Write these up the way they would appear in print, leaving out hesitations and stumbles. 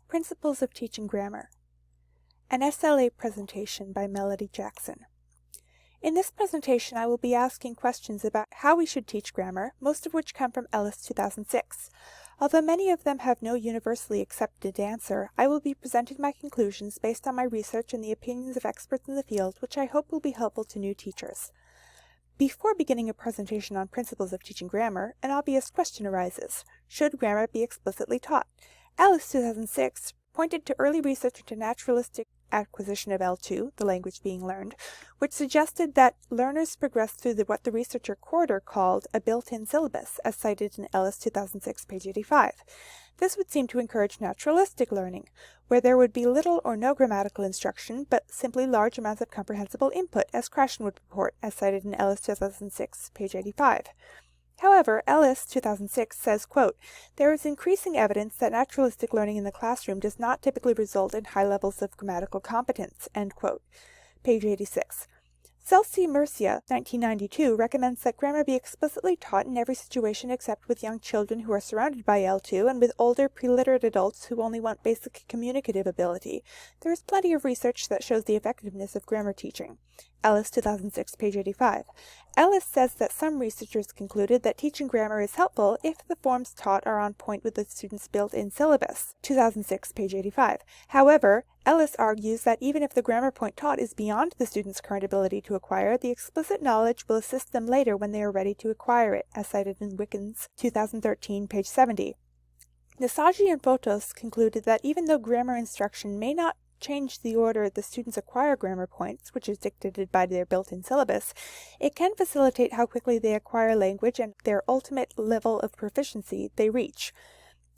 Principles of Teaching Grammar, an SLA presentation by Melodee Jackson. In this presentation, I will be asking questions about how we should teach grammar, most of which come from Ellis 2006. Although many of them have no universally accepted answer, I will be presenting my conclusions based on my research and the opinions of experts in the field, which I hope will be helpful to new teachers. Before beginning a presentation on principles of teaching grammar, an obvious question arises. Should grammar be explicitly taught? Ellis 2006 pointed to early research into naturalistic acquisition of L2, the language being learned, which suggested that learners progress through what the researcher Quarter called a built-in syllabus, as cited in Ellis 2006, page 85. This would seem to encourage naturalistic learning, where there would be little or no grammatical instruction, but simply large amounts of comprehensible input, as Krashen would report, as cited in Ellis 2006, page 85. However, Ellis 2006 says, quote, "There is increasing evidence that naturalistic learning in the classroom does not typically result in high levels of grammatical competence," end quote. Page 86. Celce-Murcia, 1992, recommends that grammar be explicitly taught in every situation except with young children who are surrounded by L2 and with older, pre-literate adults who only want basic communicative ability. There is plenty of research that shows the effectiveness of grammar teaching. Ellis 2006, page 85. Ellis says that some researchers concluded that teaching grammar is helpful if the forms taught are on point with the student's built-in syllabus. 2006, page 85. However, Ellis argues that even if the grammar point taught is beyond the student's current ability to acquire, the explicit knowledge will assist them later when they are ready to acquire it, as cited in Wickens 2013, page 70. Nasagi and Fotos concluded that even though grammar instruction may not change the order the students acquire grammar points, which is dictated by their built-in syllabus, it can facilitate how quickly they acquire language and their ultimate level of proficiency they reach,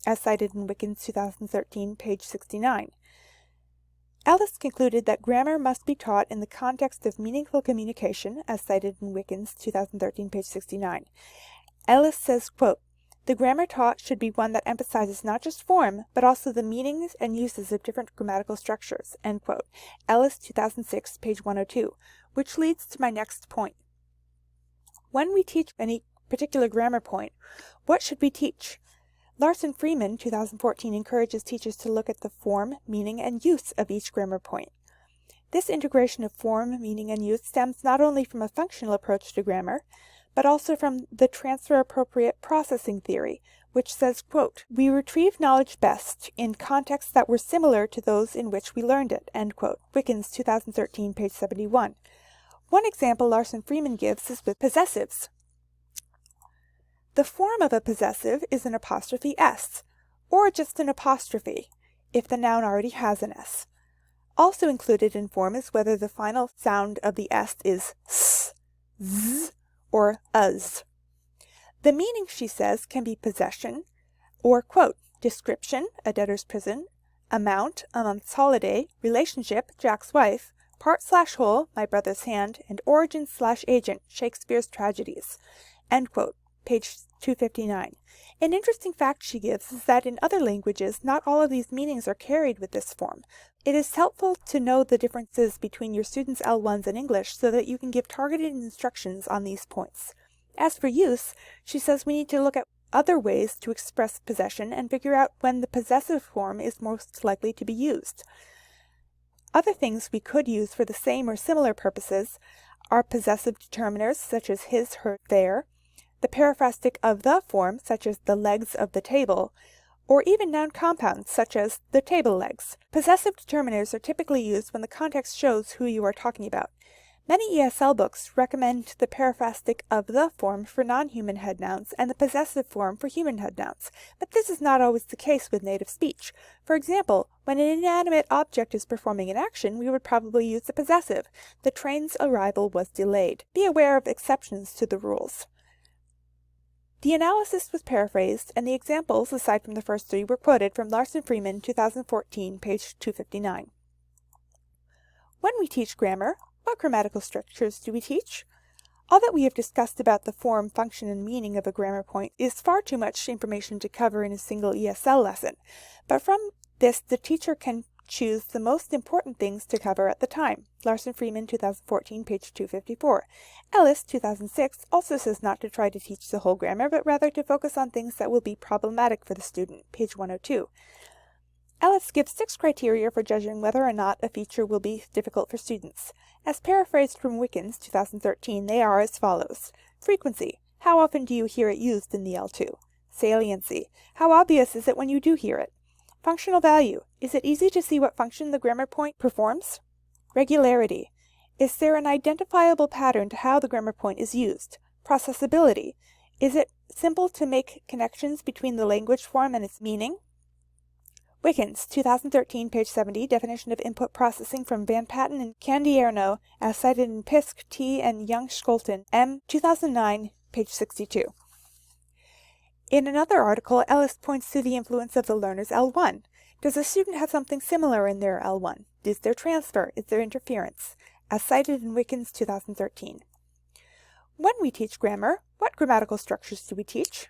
as cited in Wickens 2013, page 69. Ellis concluded that grammar must be taught in the context of meaningful communication, as cited in Wickens 2013, page 69. Ellis says, quote, "The grammar taught should be one that emphasizes not just form, but also the meanings and uses of different grammatical structures," end quote. Ellis 2006, page 102, which leads to my next point. When we teach any particular grammar point, what should we teach? Larsen-Freeman 2014 encourages teachers to look at the form, meaning, and use of each grammar point. This integration of form, meaning, and use stems not only from a functional approach to grammar, but also from the transfer-appropriate processing theory, which says, quote, "We retrieve knowledge best in contexts that were similar to those in which we learned it," end quote. Wickens 2013, page 71. One example Larsen-Freeman gives is with possessives. The form of a possessive is an apostrophe s, or just an apostrophe, if the noun already has an s. Also included in form is whether the final sound of the s is s, z, or uz. The meaning, she says, can be possession, or, quote, "description, a debtor's prison, amount, a month's holiday, relationship, Jack's wife, part/whole, my brother's hand, and origin/agent, Shakespeare's tragedies," end quote. Page 259. An interesting fact she gives is that in other languages, not all of these meanings are carried with this form. It is helpful to know the differences between your students' L1s in English so that you can give targeted instructions on these points. As for use, she says we need to look at other ways to express possession and figure out when the possessive form is most likely to be used. Other things we could use for the same or similar purposes are possessive determiners such as his, her, their, the periphrastic of the form, such as the legs of the table, or even noun compounds, such as the table legs. Possessive determiners are typically used when the context shows who you are talking about. Many ESL books recommend the periphrastic of the form for non-human head nouns and the possessive form for human head nouns, but this is not always the case with native speech. For example, when an inanimate object is performing an action, we would probably use the possessive. The train's arrival was delayed. Be aware of exceptions to the rules. The analysis was paraphrased, and the examples, aside from the first three, were quoted from Larsen-Freeman 2014, page 259. When we teach grammar, what grammatical structures do we teach? All that we have discussed about the form, function, and meaning of a grammar point is far too much information to cover in a single ESL lesson, but from this the teacher can choose the most important things to cover at the time. Larsen-Freeman 2014, page 254. Ellis 2006 also says not to try to teach the whole grammar, but rather to focus on things that will be problematic for the student. Page 102. Ellis Ellis gives 6 criteria for judging whether or not a feature will be difficult for students. As paraphrased from Wickens, 2013, they are as follows. Frequency. How often do you hear it used in the L2? Saliency. How obvious is it when you do hear it? Functional value. Is it easy to see what function the grammar point performs? Regularity. Is there an identifiable pattern to how the grammar point is used? Processability. Is it simple to make connections between the language form and its meaning? Wickens, 2013, page 70, definition of input processing from Van Patten and Candierno, as cited in Piske, T. and Young-Scholten, M. 2009, page 62. In another article, Ellis points to the influence of the learner's L1. Does a student have something similar in their L1? Is there transfer? Is there interference? As cited in Wickens, 2013. When we teach grammar, what grammatical structures do we teach?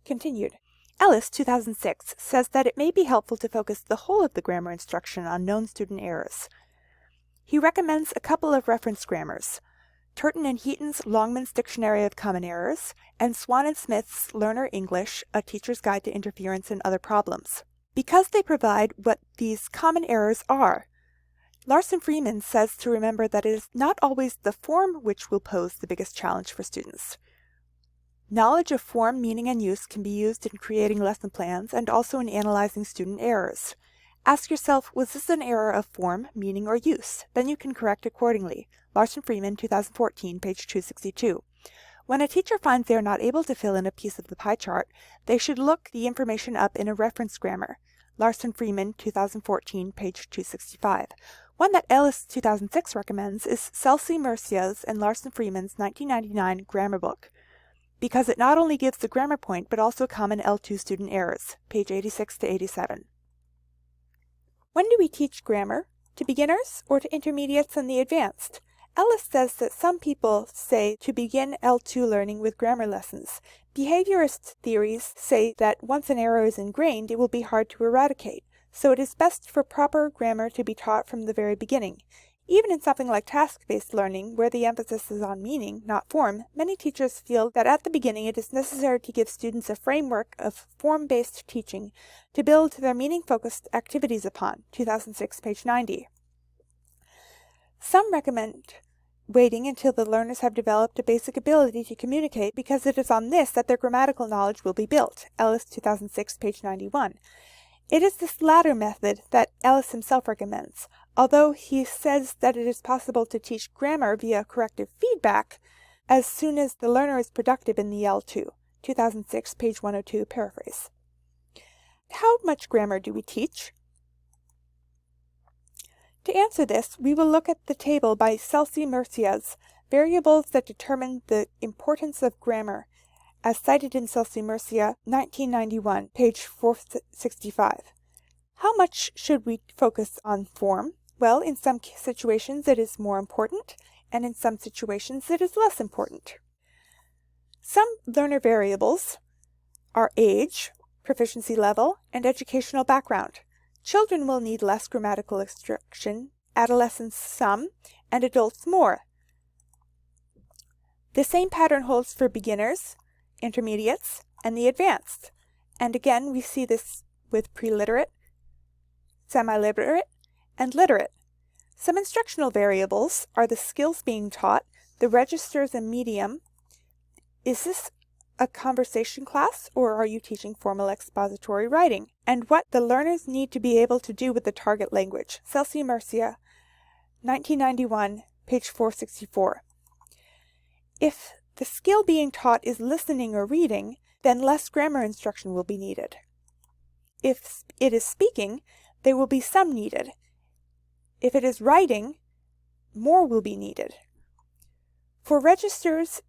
Continued. Ellis, 2006, says that it may be helpful to focus the whole of the grammar instruction on known student errors. He recommends a couple of reference grammars, Turton and Heaton's Longman's Dictionary of Common Errors, and Swan and Smith's Learner English, A Teacher's Guide to Interference and Other Problems, because they provide what these common errors are. Larsen-Freeman says to remember that it is not always the form which will pose the biggest challenge for students. Knowledge of form, meaning, and use can be used in creating lesson plans and also in analyzing student errors. Ask yourself, was this an error of form, meaning, or use? Then you can correct accordingly. Larsen-Freeman, 2014, page 262. When a teacher finds they are not able to fill in a piece of the pie chart, they should look the information up in a reference grammar. Larsen-Freeman, 2014, page 265. One that Ellis, 2006, recommends is Celce-Murcia's and Larsen-Freeman's 1999 grammar book, because it not only gives the grammar point but also common L2 student errors, page 86 to 87. When do we teach grammar? To beginners or to intermediates and the advanced? Ellis says that some people say to begin L2 learning with grammar lessons. Behaviorist theories say that once an error is ingrained, it will be hard to eradicate, so it is best for proper grammar to be taught from the very beginning. Even in something like task-based learning, where the emphasis is on meaning, not form, many teachers feel that at the beginning it is necessary to give students a framework of form-based teaching to build their meaning-focused activities upon, 2006, page 90. Some recommend waiting until the learners have developed a basic ability to communicate because it is on this that their grammatical knowledge will be built, Ellis, 2006, page 91. It is this latter method that Ellis himself recommends, although he says that it is possible to teach grammar via corrective feedback as soon as the learner is productive in the L2, 2006, page 102, paraphrase. How much grammar do we teach? To answer this, we will look at the table by Celce-Murcia's variables that determine the importance of grammar, as cited in Celce-Murcia, 1991, page 465. How much should we focus on form? Well, in some situations it is more important, and in some situations it is less important. Some learner variables are age, proficiency level, and educational background. Children will need less grammatical instruction, adolescents some, and adults more. The same pattern holds for beginners, intermediates, and the advanced. And again, we see this with pre-literate, semi-literate, and literate. Some instructional variables are the skills being taught, the registers and medium. Is this a conversation class, or are you teaching formal expository writing? And what the learners need to be able to do with the target language. Celce-Murcia, 1991, page 464. If the skill being taught is listening or reading, then less grammar instruction will be needed. If it is speaking, there will be some needed. If it is writing, more will be needed. For registers,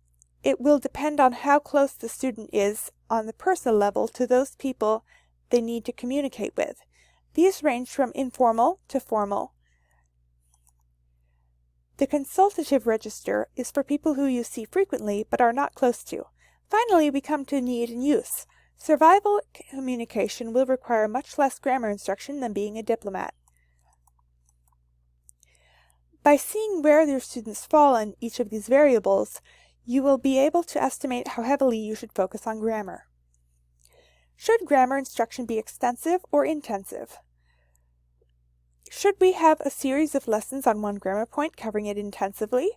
it will depend on how close the student is on the personal level to those people they need to communicate with. These range from informal to formal. The consultative register is for people who you see frequently but are not close to. Finally, we come to need and use. Survival communication will require much less grammar instruction than being a diplomat. By seeing where your students fall in each of these variables, you will be able to estimate how heavily you should focus on grammar. Should grammar instruction be extensive or intensive? Should we have a series of lessons on one grammar point covering it intensively?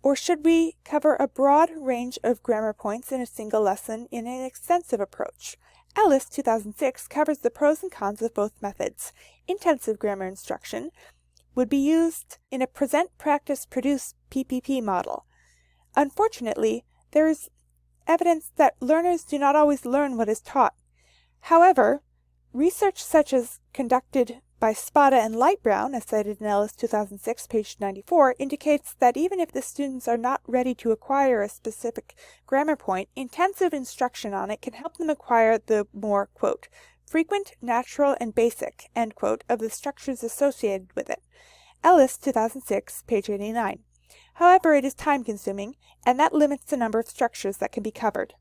Or should we cover a broad range of grammar points in a single lesson in an extensive approach? Ellis, 2006, covers the pros and cons of both methods. Intensive grammar instruction would be used in a present, practice, produce PPP model. Unfortunately, there is evidence that learners do not always learn what is taught. However, research such as conducted by Spada and Lightbrown, as cited in Ellis 2006, page 94, indicates that even if the students are not ready to acquire a specific grammar point, intensive instruction on it can help them acquire the more, quote, frequent, natural, and basic, end quote, of the structures associated with it. Ellis 2006, page 89. However, it is time-consuming, and that limits the number of structures that can be covered.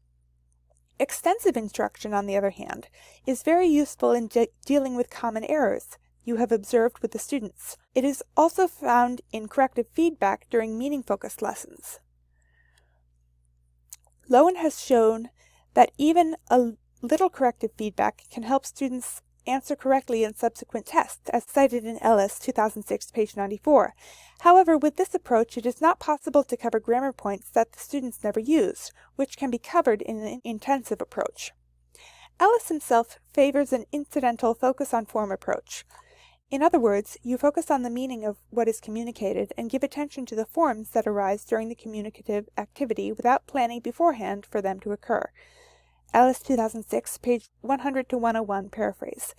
Extensive instruction, on the other hand, is very useful in dealing with common errors you have observed with the students. It is also found in corrective feedback during meaning-focused lessons. Lowen has shown that even a little corrective feedback can help students answer correctly in subsequent tests, as cited in Ellis 2006, page 94. However, with this approach, it is not possible to cover grammar points that the students never use, which can be covered in an intensive approach. Ellis himself favors an incidental focus on form approach. In other words, you focus on the meaning of what is communicated and give attention to the forms that arise during the communicative activity without planning beforehand for them to occur. Ellis 2006, page 100 to 101, paraphrase.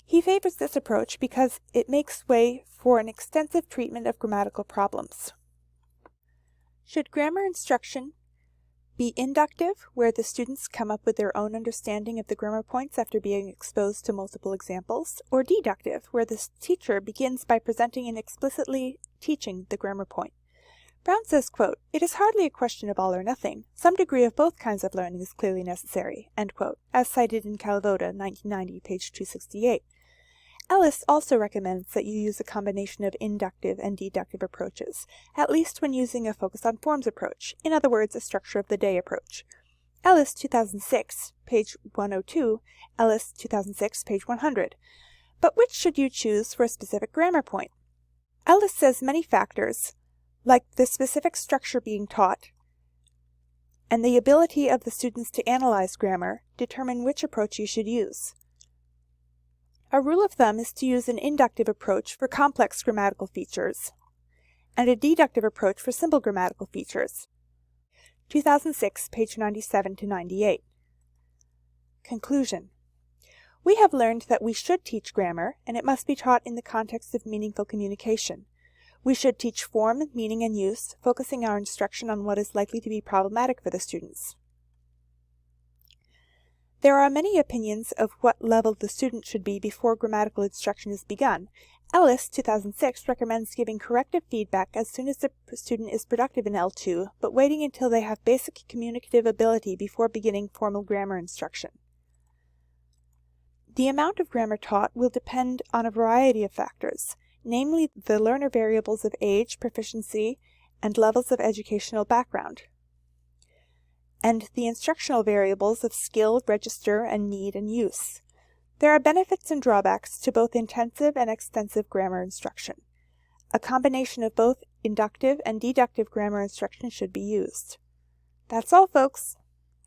He favors this approach because it makes way for an extensive treatment of grammatical problems. Should grammar instruction be inductive, where the students come up with their own understanding of the grammar points after being exposed to multiple examples, or deductive, where the teacher begins by presenting and explicitly teaching the grammar point? Brown says, quote, "It is hardly a question of all or nothing. Some degree of both kinds of learning is clearly necessary," end quote, as cited in Kalivoda, 1990, page 268. Ellis also recommends that you use a combination of inductive and deductive approaches, at least when using a focus on forms approach, in other words, a structure of the day approach. Ellis 2006, page 102, Ellis 2006, page 100. But which should you choose for a specific grammar point? Ellis says many factors, like the specific structure being taught and the ability of the students to analyze grammar, determine which approach you should use. A rule of thumb is to use an inductive approach for complex grammatical features and a deductive approach for simple grammatical features. 2006, page 97 to 98. Conclusion. We have learned that we should teach grammar, and it must be taught in the context of meaningful communication. We should teach form, meaning, and use, focusing our instruction on what is likely to be problematic for the students. There are many opinions of what level the student should be before grammatical instruction is begun. Ellis, 2006, recommends giving corrective feedback as soon as the student is productive in L2, but waiting until they have basic communicative ability before beginning formal grammar instruction. The amount of grammar taught will depend on a variety of factors, namely the learner variables of age, proficiency, and levels of educational background, and the instructional variables of skill, register, and need and use. There are benefits and drawbacks to both intensive and extensive grammar instruction. A combination of both inductive and deductive grammar instruction should be used. That's all, folks.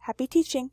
Happy teaching!